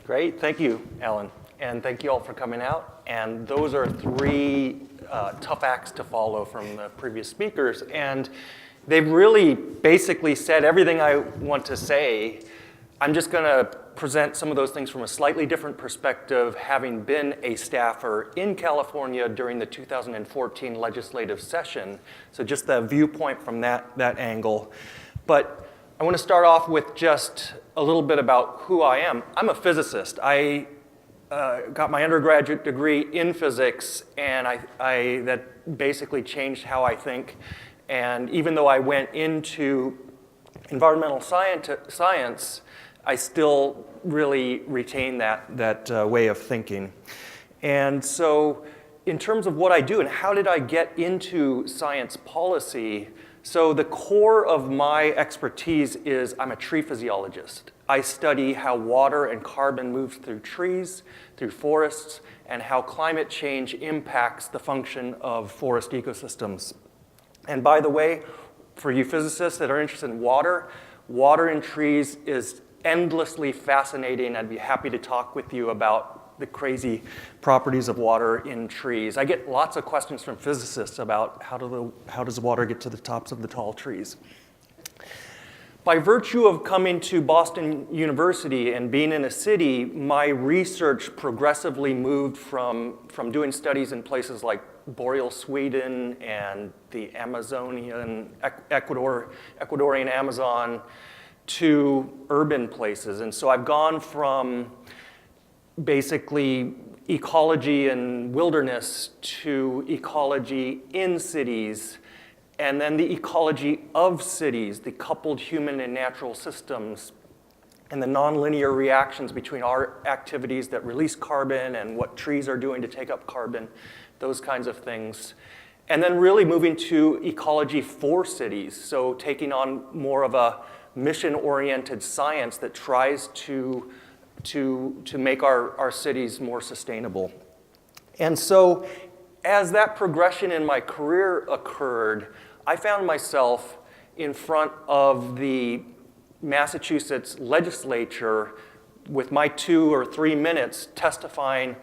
Great, thank you, Alan. And thank you all for coming out. And those are three tough acts to follow from the previous speakers. And they've really basically said everything I want to say. I'm just going to present some of those things from a slightly different perspective, having been a staffer in California during the 2014 legislative session. So just the viewpoint from that angle. But I want to start off with just a little bit about who I am. I'm a physicist. I got my undergraduate degree in physics, and that basically changed how I think. And even though I went into environmental science, I still really retain that way of thinking. And so in terms of what I do and how did I get into science policy, so the core of my expertise is I'm a tree physiologist. I study how water and carbon moves through trees, through forests, and how climate change impacts the function of forest ecosystems. And by the way, for you physicists that are interested in water in trees is endlessly fascinating. I'd be happy to talk with you about the crazy properties of water in trees. I get lots of questions from physicists about how does water get to the tops of the tall trees. By virtue of coming to Boston University and being in a city, my research progressively moved from doing studies in places like boreal Sweden and the Amazonian, Ecuadorian Amazon to urban places. And so I've gone from basically ecology and wilderness to ecology in cities, and then the ecology of cities, the coupled human and natural systems, and the nonlinear reactions between our activities that release carbon and what trees are doing to take up carbon, those kinds of things. And then really moving to ecology for cities, so taking on more of a mission-oriented science that tries to make our cities more sustainable. And so as that progression in my career occurred, I found myself in front of the Massachusetts legislature with my 2 or 3 minutes testifying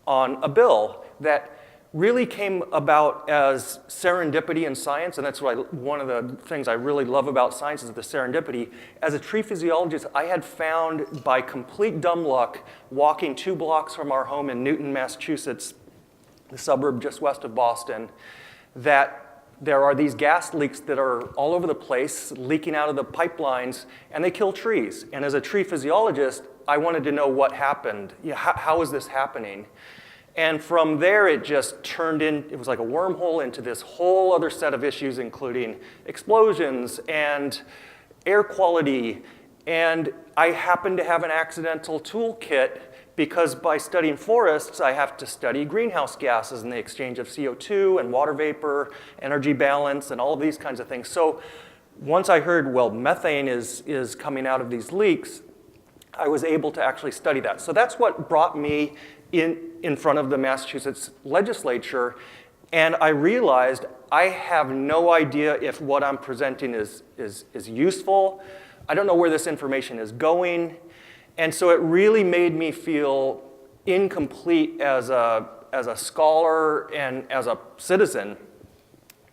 on a bill that really came about as serendipity in science, and that's one of the things I really love about science is the serendipity. As a tree physiologist, I had found by complete dumb luck, walking 2 blocks from our home in Newton, Massachusetts, the suburb just west of Boston, that there are these gas leaks that are all over the place, leaking out of the pipelines, and they kill trees. And as a tree physiologist, I wanted to know what happened. How is this happening? And from there, it just turned in, it was like a wormhole into this whole other set of issues, including explosions and air quality. And I happened to have an accidental toolkit because by studying forests, I have to study greenhouse gases and the exchange of CO2 and water vapor, energy balance, and all of these kinds of things. So once I heard, well, methane is coming out of these leaks, I was able to actually study that. So that's what brought me in front of the Massachusetts legislature, and I realized I have no idea if what I'm presenting is useful. I don't know where this information is going, and so it really made me feel incomplete as a scholar and as a citizen.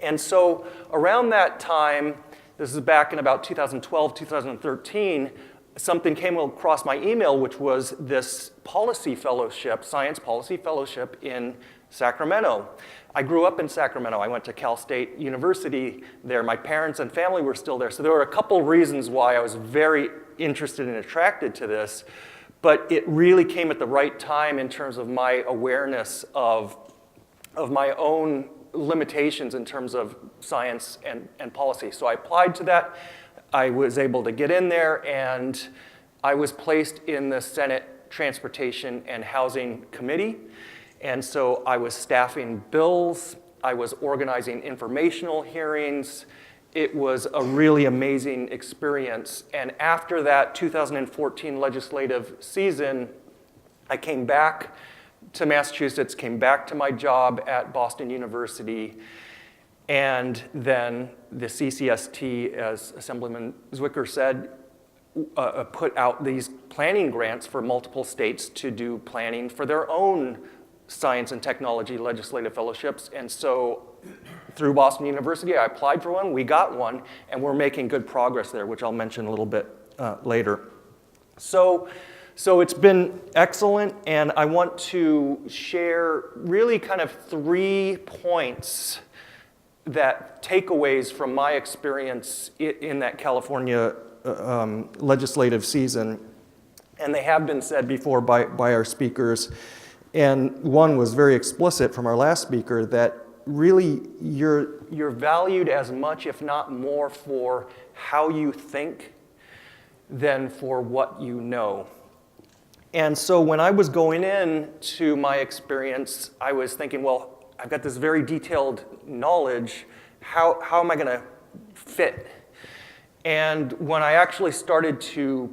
And so around that time, this is back in about 2012, 2013, something came across my email, which was this policy fellowship, science policy fellowship in Sacramento. I grew up in Sacramento. I went to Cal State University there. My parents and family were still there. So there were a couple reasons why I was very interested and attracted to this, but it really came at the right time in terms of my awareness of my own limitations in terms of science and policy. So I applied to that. I was able to get in there, and I was placed in the Senate Transportation and Housing Committee. And so I was staffing bills. I was organizing informational hearings. It was a really amazing experience. And after that 2014 legislative season, I came back to Massachusetts, came back to my job at Boston University, and then the CCST, as Assemblyman Zwicker said, put out these planning grants for multiple states to do planning for their own science and technology legislative fellowships. And so through Boston University, I applied for one, we got one, and we're making good progress there, which I'll mention a little bit later. So it's been excellent, and I want to share really kind of 3 points that takeaways from my experience in that California legislative season. And they have been said before by our speakers. And one was very explicit from our last speaker, that really you're valued as much, if not more, for how you think than for what you know. And so when I was going into my experience, I was thinking, well, I've got this very detailed knowledge. How am I going to fit? And when I actually started to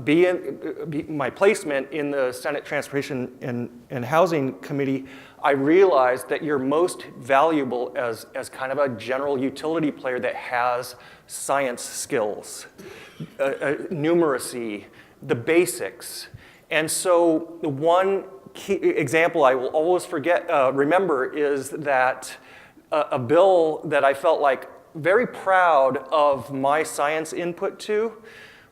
be my placement in the Senate Transportation and Housing Committee, I realized that you're most valuable as kind of a general utility player that has science skills, numeracy, the basics. And so the one key example I will always remember is that a bill that I felt like very proud of my science input to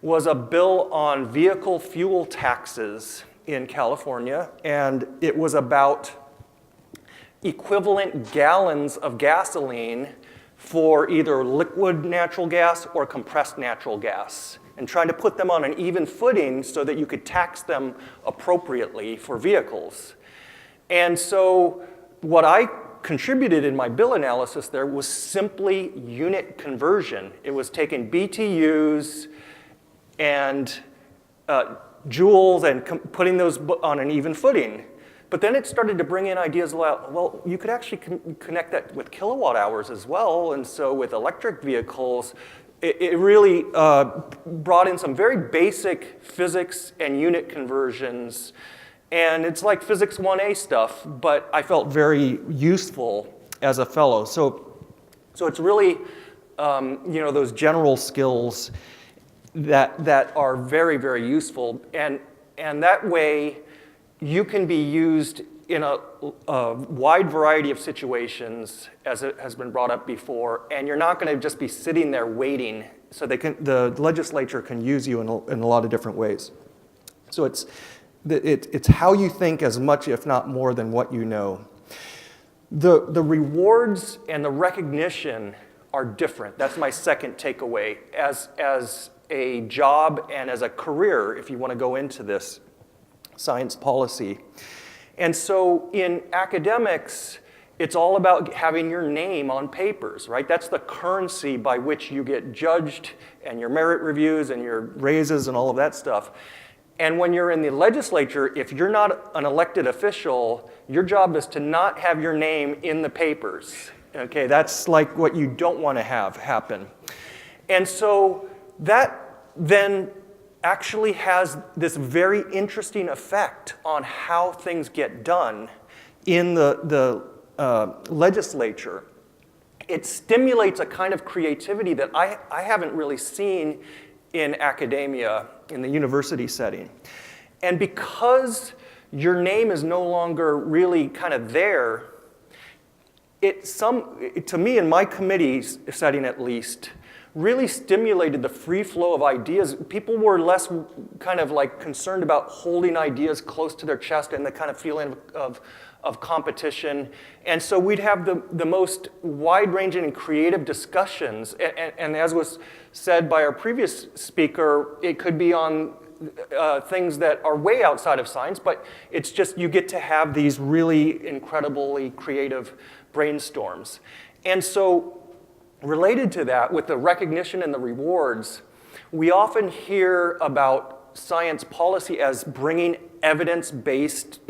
was a bill on vehicle fuel taxes in California, and it was about equivalent gallons of gasoline for either liquid natural gas or compressed natural gas, and trying to put them on an even footing so that you could tax them appropriately for vehicles. And so what I contributed in my bill analysis there was simply unit conversion. It was taking BTUs and joules and putting those on an even footing. But then it started to bring in ideas about, well, you could actually connect that with kilowatt hours as well. And so with electric vehicles, it really brought in some very basic physics and unit conversions. And it's like physics 1A stuff, but I felt very useful as a fellow. So it's really, those general skills that are very, very useful. And that way, you can be used in a wide variety of situations, as it has been brought up before, and you're not going to just be sitting there waiting. So the legislature can use you in a lot of different ways. So it's how you think as much, if not more, than what you know. The rewards and the recognition are different. That's my second takeaway. As a job and as a career, if you want to go into this science policy. And so in academics, it's all about having your name on papers, right? That's the currency by which you get judged, and your merit reviews and your raises and all of that stuff. And when you're in the legislature, if you're not an elected official, your job is to not have your name in the papers. Okay, that's like what you don't want to have happen. And so that then actually has this very interesting effect on how things get done in the legislature. It stimulates a kind of creativity that I haven't really seen in academia, in the university setting. And because your name is no longer really kind of there, to me, in my committee setting at least, really stimulated the free flow of ideas. People were less kind of like concerned about holding ideas close to their chest and the kind of feeling of competition. And so we'd have the most wide-ranging and creative discussions. And as was said by our previous speaker, it could be on things that are way outside of science, but it's just you get to have these really incredibly creative brainstorms. And so related to that, with the recognition and the rewards, we often hear about science policy as bringing evidence-based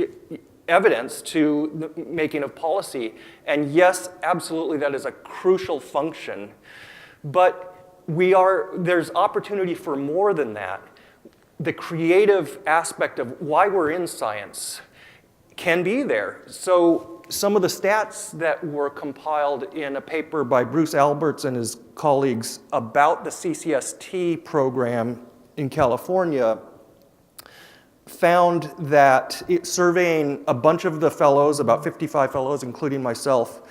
evidence to the making of policy. And yes, absolutely, that is a crucial function. But there's opportunity for more than that. The creative aspect of why we're in science can be there. So some of the stats that were compiled in a paper by Bruce Alberts and his colleagues about the CCST program in California found that, surveying a bunch of the fellows, about 55 fellows, including myself,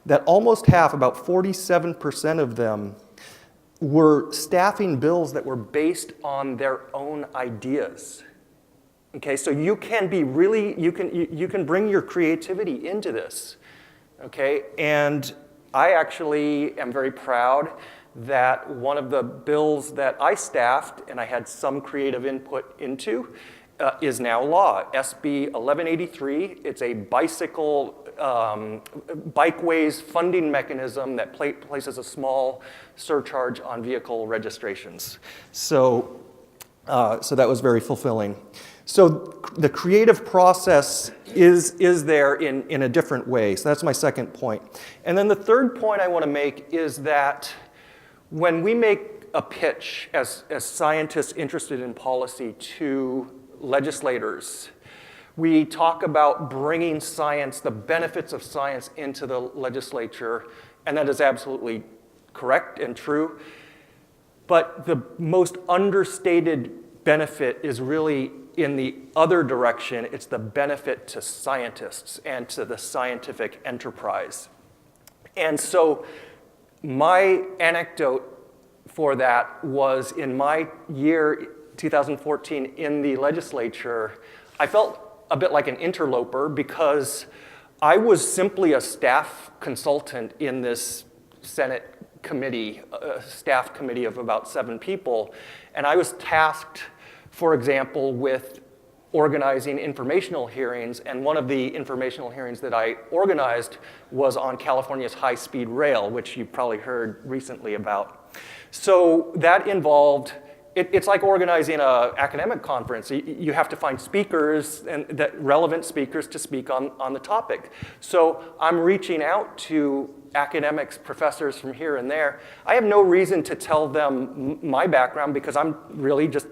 that almost half, about 47% of them, were staffing bills that were based on their own ideas. Okay, so you can be really, you can bring your creativity into this. Okay, and I actually am very proud that one of the bills that I staffed and I had some creative input into is now law, SB 1183. It's a bikeways funding mechanism that places a small surcharge on vehicle registrations. So that was very fulfilling. So the creative process is there in a different way. So that's my second point. And then the third point I want to make is that when we make a pitch as scientists interested in policy to legislators, we talk about bringing science, the benefits of science, into the legislature, and that is absolutely correct and true. But the most understated benefit is really in the other direction. It's the benefit to scientists and to the scientific enterprise. And so my anecdote for that was in my year 2014 in the legislature, I felt a bit like an interloper because I was simply a staff consultant in this Senate committee, a staff committee of about 7 people, and I was tasked, for example, with organizing informational hearings, and one of the informational hearings that I organized was on California's high-speed rail, which you probably heard recently about. So that involved, it's like organizing an academic conference. You have to find speakers, and relevant speakers to speak on the topic. So I'm reaching out to academics, professors from here and there. I have no reason to tell them my background because I'm really just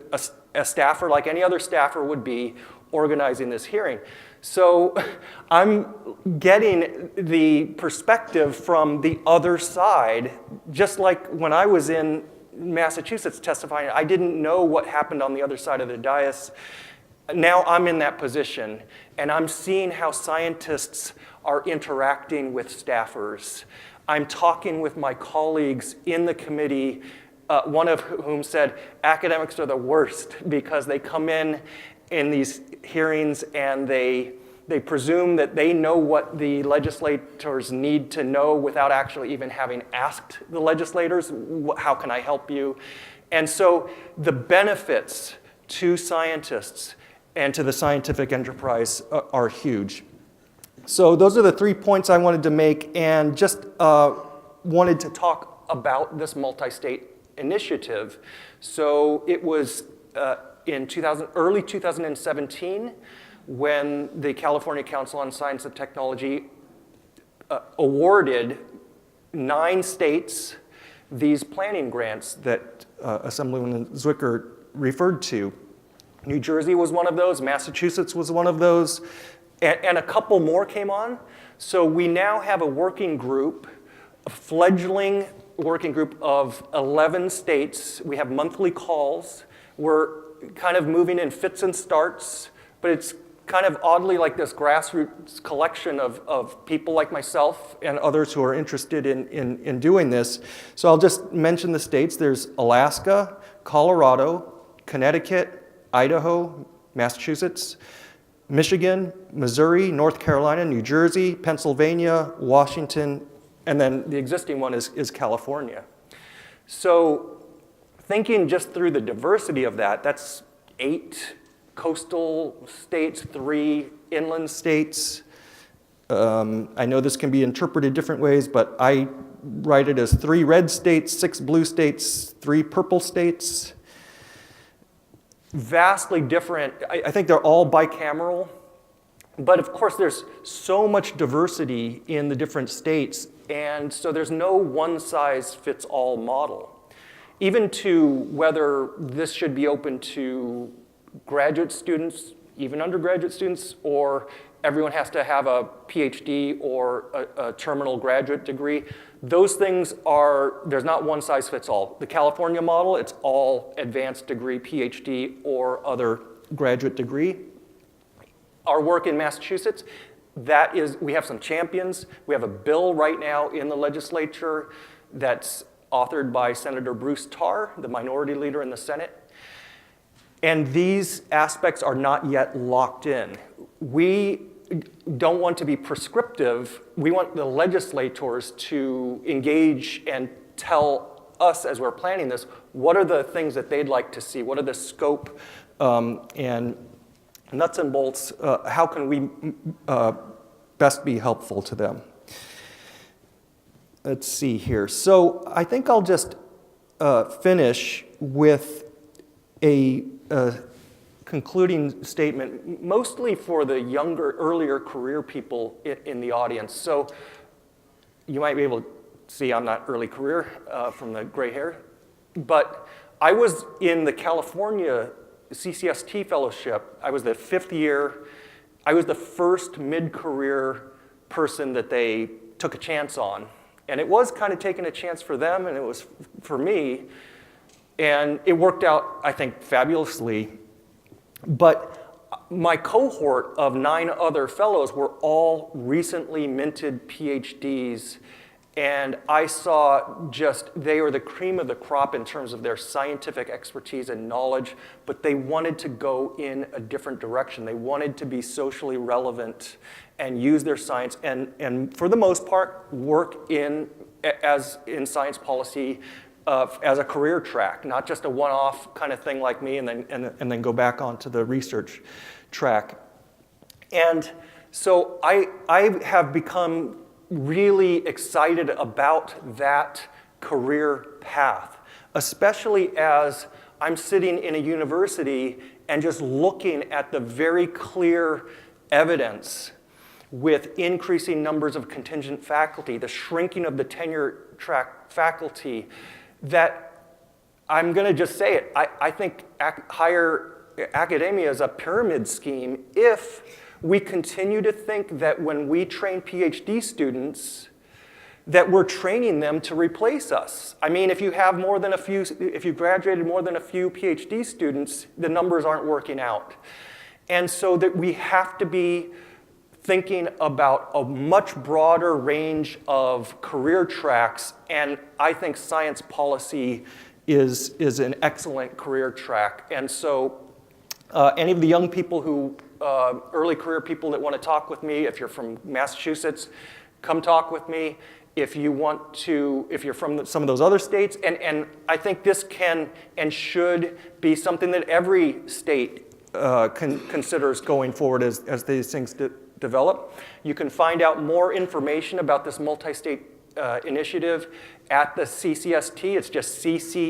a staffer like any other staffer would be organizing this hearing. So I'm getting the perspective from the other side, just like when I was in Massachusetts testifying, I didn't know what happened on the other side of the dais. Now I'm in that position, and I'm seeing how scientists are interacting with staffers. I'm talking with my colleagues in the committee, one of whom said, academics are the worst because they come in these hearings and they presume that they know what the legislators need to know without actually even having asked the legislators, how can I help you? And so the benefits to scientists and to the scientific enterprise are huge. So those are the 3 points I wanted to make, and just wanted to talk about this multi-state initiative. So it was in early 2017 when the California Council on Science and Technology awarded 9 states these planning grants that Assemblyman Zwicker referred to. New Jersey was one of those, Massachusetts was one of those, and a couple more came on. So we now have a working group, a fledgling working group of 11 states. We have monthly calls. We're kind of moving in fits and starts, but it's kind of oddly like this grassroots collection of people like myself and others who are interested in doing this. So I'll just mention the states. There's Alaska, Colorado, Connecticut, Idaho, Massachusetts, Michigan, Missouri, North Carolina, New Jersey, Pennsylvania, Washington, and then the existing one is California. So thinking just through the diversity of that, that's 8 coastal states, 3 inland states. I know this can be interpreted different ways, but I write it as 3 red states, 6 blue states, 3 purple states. Vastly different. I think they're all bicameral, but of course there's so much diversity in the different states, and so there's no one-size-fits-all model. Even to whether this should be open to graduate students, even undergraduate students, or everyone has to have a PhD or a terminal graduate degree. Those things there's not one size fits all. The California model, it's all advanced degree, PhD, or other graduate degree. Our work in Massachusetts, we have some champions. We have a bill right now in the legislature that's authored by Senator Bruce Tarr, the minority leader in the Senate. And these aspects are not yet locked in. We don't want to be prescriptive. We want the legislators to engage and tell us as we're planning this, what are the things that they'd like to see? What are the scope and nuts and bolts? How can we best be helpful to them? Let's see here. So I think I'll just finish with a concluding statement, mostly for the younger, earlier career people in the audience. So you might be able to see I'm not early career from the gray hair, but I was in the California CCST fellowship. I was the 5th year. I was the first mid-career person that they took a chance on. And it was kind of taking a chance for them, and it was for me. And it worked out, I think, fabulously. But my cohort of 9 other fellows were all recently minted PhDs. And I saw they were the cream of the crop in terms of their scientific expertise and knowledge, but they wanted to go in a different direction. They wanted to be socially relevant and use their science and for the most part, work in science policy as a career track, not just a one-off kind of thing like me and then go back onto the research track. And so I have become really excited about that career path, especially as I'm sitting in a university and just looking at the very clear evidence with increasing numbers of contingent faculty, the shrinking of the tenure track faculty, that I'm going to just say it. I think higher academia is a pyramid scheme if we continue to think that when we train PhD students, that we're training them to replace us. I mean, if you graduated more than a few PhD students, the numbers aren't working out. And so that we have to be thinking about a much broader range of career tracks, and I think science policy is an excellent career track. And so any of the young people who early career people that want to talk with me, if you're from Massachusetts, come talk with me. If you're from some of those other states, and I think this can and should be something that every state considers going forward as these things develop. You can find out more information about this multi-state initiative at the CCST. It's just ccst.us.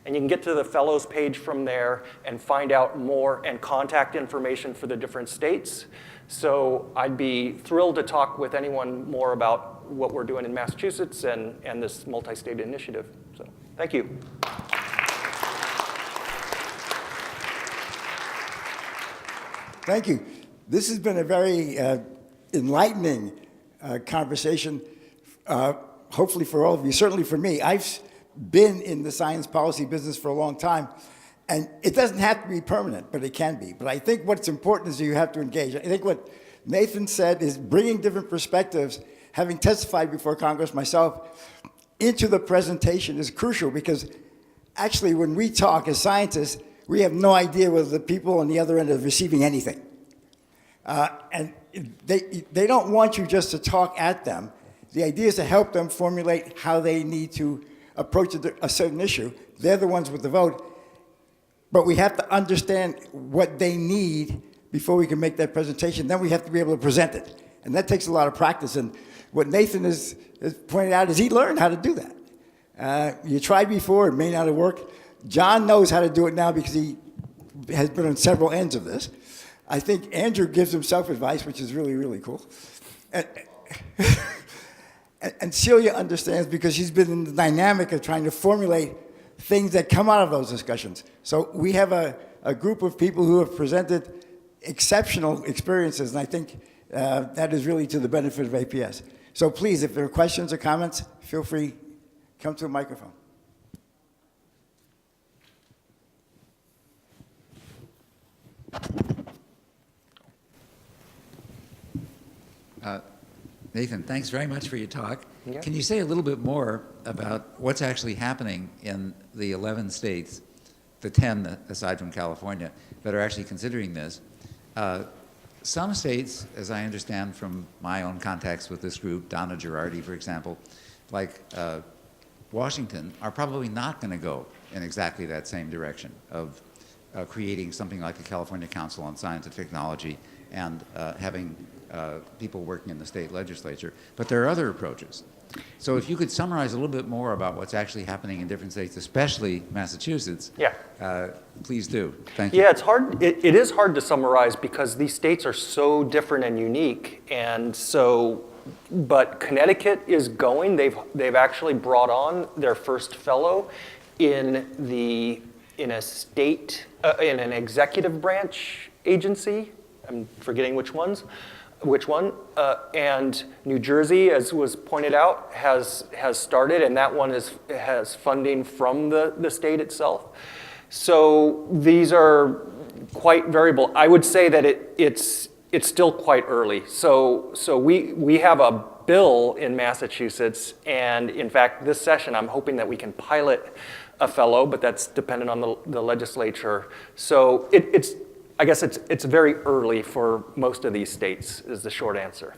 And you can get to the fellows page from there and find out more and contact information for the different states. So I'd be thrilled to talk with anyone more about what we're doing in Massachusetts and this multi-state initiative. So thank you. Thank you. This has been a very enlightening conversation, hopefully for all of you, certainly for me. I've been in the science policy business for a long time, and it doesn't have to be permanent, but it can be. But I think what's important is you have to engage. I think what Nathan said is bringing different perspectives, having testified before Congress myself, into the presentation is crucial, because actually when we talk as scientists, we have no idea whether the people on the other end are receiving anything. And they don't want you just to talk at them. The idea is to help them formulate how they need to approach a certain issue. They're the ones with the vote. But we have to understand what they need before we can make that presentation. Then we have to be able to present it. And that takes a lot of practice. And what Nathan has pointed out is he learned how to do that. You tried before, it may not have worked. John knows how to do it now because he has been on several ends of this. I think Andrew gives himself advice, which is really, really cool. And Celia understands because she's been in the dynamic of trying to formulate things that come out of those discussions. So we have a a group of people who have presented exceptional experiences, and I think that is really to the benefit of APS. So please, if there are questions or comments, feel free, come to a microphone. Nathan, thanks very much for your talk. Yeah. Can you say a little bit more about what's actually happening in the 11 states, the 10 aside from California, that are actually considering this? Some states, as I understand from my own contacts with this group, Donna Girardi, for example, like Washington, are probably not going to go in exactly that same direction of creating something like the California Council on Science and Technology and having people working in the state legislature. But there are other approaches. So if you could summarize a little bit more about what's actually happening in different states, especially Massachusetts, please do. Thank you. Yeah, it's hard. It is hard to summarize because these states are so different and unique, and so. But Connecticut is going. They've actually brought on their first fellow in a state in an executive branch agency. I'm forgetting which one. And New Jersey, as was pointed out, has started, and that one has funding from the state itself. So these are quite variable. I would say that it's still quite early. So we have a bill in Massachusetts, and in fact, this session, I'm hoping that we can pilot a fellow, but that's dependent on the legislature. So I guess it's very early for most of these states, is the short answer.